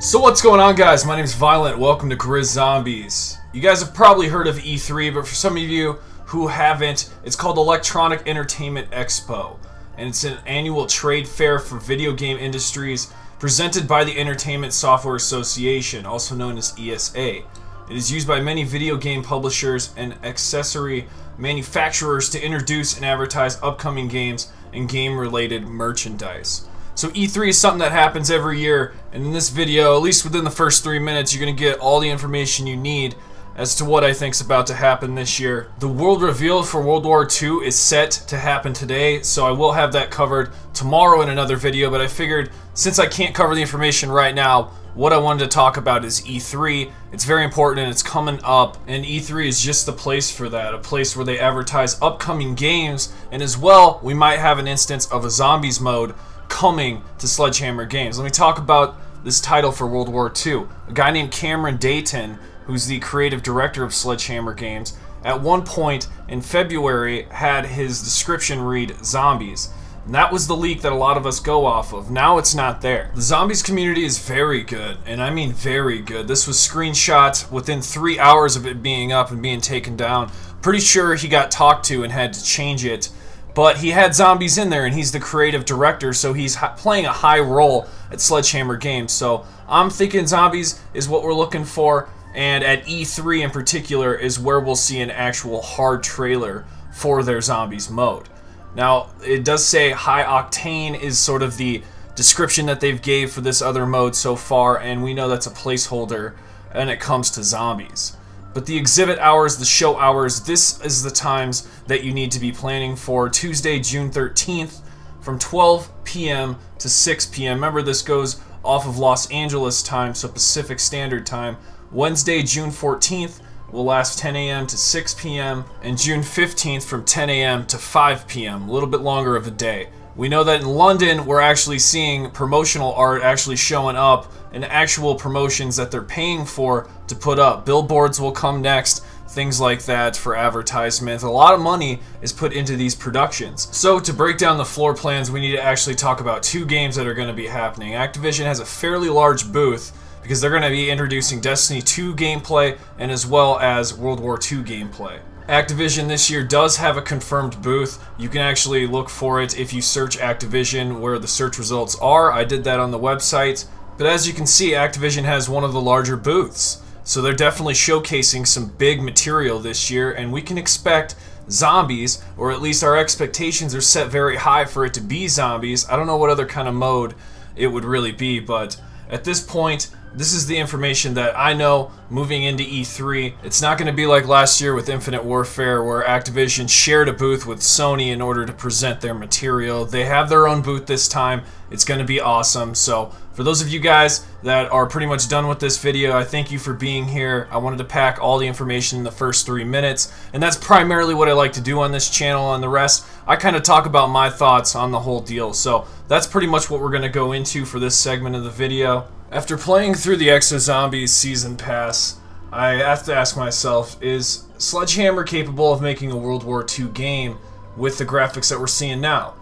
So what's going on, guys? My name is Violent. Welcome to GRIZZ Zombies. You guys have probably heard of E3, but for some of you who haven't, it's called Electronic Entertainment Expo, and it's an annual trade fair for video game industries presented by the Entertainment Software Association, also known as ESA. It is used by many video game publishers and accessory manufacturers to introduce and advertise upcoming games and game-related merchandise. So E3 is something that happens every year, and in this video, at least within the first 3 minutes, you're going to get all the information you need as to what I think is about to happen this year. The world reveal for World War II is set to happen today, so I will have that covered tomorrow in another video, but I figured since I can't cover the information right now, what I wanted to talk about is E3. It's very important and it's coming up, and E3 is just the place for that, a place where they advertise upcoming games, and as well, we might have an instance of a zombies mode coming to Sledgehammer Games. Let me talk about this title for World War II. A guy named Cameron Dayton, who's the creative director of Sledgehammer Games, at one point in February had his description read Zombies. And that was the leak that a lot of us go off of. Now it's not there. The Zombies community is very good, and I mean very good. This was screenshot within 3 hours of it being up and being taken down. Pretty sure he got talked to and had to change it. But he had zombies in there, and he's the creative director, so he's playing a high role at Sledgehammer Games. So I'm thinking zombies is what we're looking for, and at E3 in particular is where we'll see an actual hard trailer for their zombies mode. Now, it does say high octane is sort of the description that they've gave for this other mode so far, and we know that's a placeholder when it comes to zombies. But the exhibit hours, the show hours, this is the times that you need to be planning for. Tuesday, June 13th from 12 p.m. to 6 p.m. Remember, this goes off of Los Angeles time, so Pacific Standard Time. Wednesday, June 14th will last 10 a.m. to 6 p.m. and June 15th from 10 a.m. to 5 p.m. A little bit longer of a day. We know that in London, we're actually seeing promotional art actually showing up and actual promotions that they're paying for to put up. Billboards will come next, things like that for advertisement. A lot of money is put into these productions. So to break down the floor plans, we need to actually talk about two games that are going to be happening. Activision has a fairly large booth because they're going to be introducing Destiny 2 gameplay and as well as World War II gameplay. Activision this year does have a confirmed booth. You can actually look for it if you search Activision where the search results are. I did that on the website. But as you can see, Activision has one of the larger booths. So they're definitely showcasing some big material this year, and we can expect zombies, or at least our expectations are set very high for it to be zombies. I don't know what other kind of mode it would really be, but at this point, this is the information that I know moving into E3. It's not going to be like last year with Infinite Warfare where Activision shared a booth with Sony in order to present their material. They have their own booth this time. It's going to be awesome. So for those of you guys that are pretty much done with this video, I thank you for being here. I wanted to pack all the information in the first 3 minutes, and that's primarily what I like to do on this channel. On the rest, I kind of talk about my thoughts on the whole deal. So that's pretty much what we're going to go into for this segment of the video. After playing through the Exo Zombies Season Pass, I have to ask myself, is Sledgehammer capable of making a World War II game with the graphics that we're seeing now?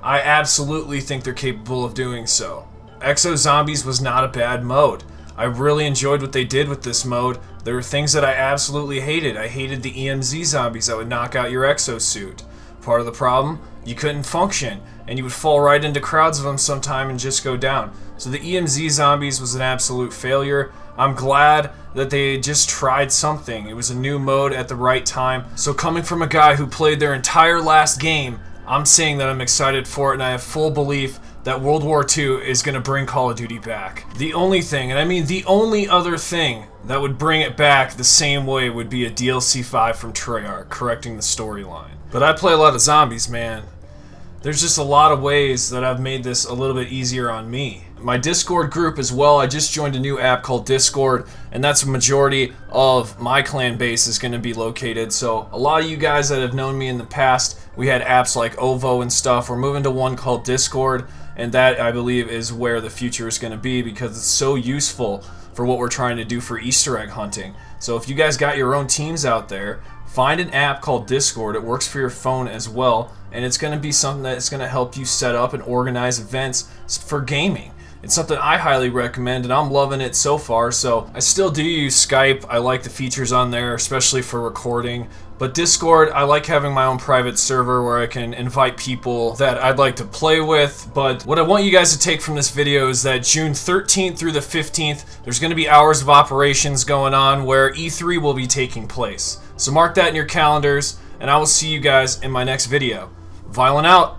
I absolutely think they're capable of doing so. Exo Zombies was not a bad mode. I really enjoyed what they did with this mode. There were things that I absolutely hated. I hated the EMZ zombies that would knock out your exosuit. Part of the problem, you couldn't function, and you would fall right into crowds of them sometime and just go down. So the EMZ zombies was an absolute failure. I'm glad that they just tried something. It was a new mode at the right time. So coming from a guy who played their entire last game, I'm saying that I'm excited for it, and I have full belief that World War II is going to bring Call of Duty back. The only thing, and I mean the only other thing that would bring it back the same way would be a DLC 5 from Treyarch, correcting the storyline. But I play a lot of zombies, man. There's just a lot of ways that I've made this a little bit easier on me. My Discord group as well, I just joined a new app called Discord, and that's a majority of my clan base is going to be located. So a lot of you guys that have known me in the past, we had apps like OVO and stuff. We're moving to one called Discord, and that, I believe, is where the future is going to be because it's so useful for what we're trying to do for Easter egg hunting. So if you guys got your own teams out there, find an app called Discord. It works for your phone as well, and it's going to be something that's going to help you set up and organize events for gaming. It's something I highly recommend, and I'm loving it so far. So I still do use Skype. I like the features on there, especially for recording. But Discord, I like having my own private server where I can invite people that I'd like to play with. But what I want you guys to take from this video is that June 13th through the 15th, there's going to be hours of operations going on where E3 will be taking place. So mark that in your calendars, and I will see you guys in my next video. Viollent out!